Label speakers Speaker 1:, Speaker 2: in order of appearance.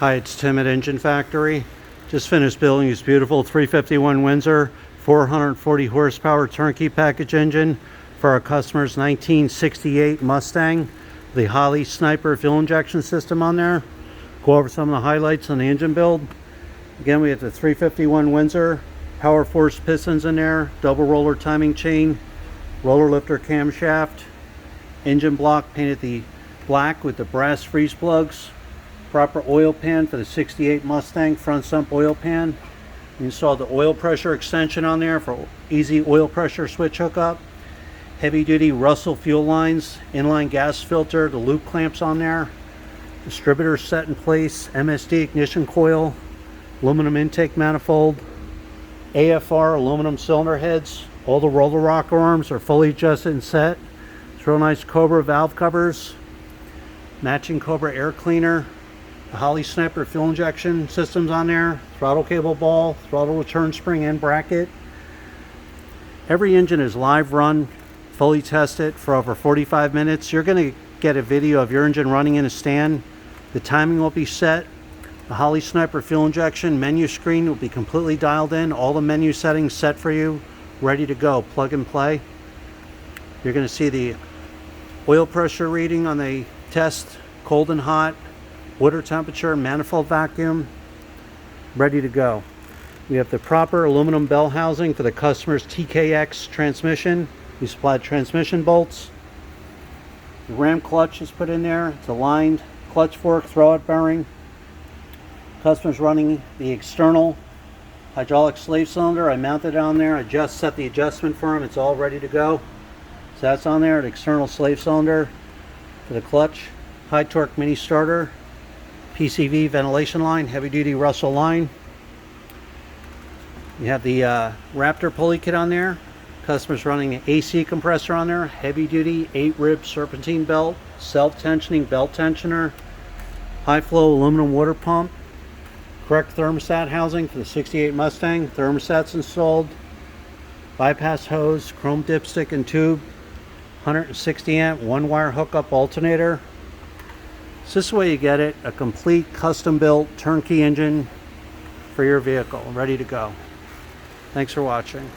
Speaker 1: Hi, it's Tim at Engine Factory. Just finished building this beautiful 351 Windsor 440 horsepower turnkey package engine for our customer's 1968 Mustang. The Holley Sniper fuel injection system on there. Go over some of the highlights on the engine build. Again, we have the 351 Windsor, power force pistons in there, double roller timing chain, roller lifter camshaft, engine block painted the black with the brass freeze plugs, proper oil pan for the 68 Mustang front sump oil pan. You saw the oil pressure extension on there for easy oil pressure switch hookup. Heavy duty Russell fuel lines, inline gas filter, the loop clamps on there. Distributor set in place, MSD ignition coil, aluminum intake manifold, AFR aluminum cylinder heads. All the roller rocker arms are fully adjusted and set. It's real nice Cobra valve covers, matching Cobra air cleaner, the Holley Sniper fuel injection systems on there, throttle cable ball, throttle return spring and bracket. Every engine is live run, fully tested for over 45 minutes. You're going to get a video of your engine running in a stand. The timing will be set. The Holley Sniper fuel injection menu screen will be completely dialed in. All the menu settings set for you, ready to go, plug and play. You're going to see the oil pressure reading on the test, cold and hot, water temperature, manifold vacuum, ready to go. We have the proper aluminum bell housing for the customer's TKX transmission. We supplied transmission bolts. The ram clutch is put in there. It's aligned clutch fork throwout bearing. Customer's running the external hydraulic slave cylinder. I mounted it on there. I just set the adjustment for him. It's all ready to go. So that's on there, the external slave cylinder for the clutch. High torque mini starter. PCV ventilation line, heavy duty Russell line. You have the Raptor pulley kit on there. Customer's running an AC compressor on there, heavy duty 8-rib serpentine belt, self-tensioning belt tensioner, high flow aluminum water pump, correct thermostat housing for the 68 Mustang. Thermostats installed, bypass hose, chrome dipstick and tube, 160 amp 1-wire hookup alternator. So this is the way you get it, a complete custom built turnkey engine for your vehicle, ready to go. Thanks for watching.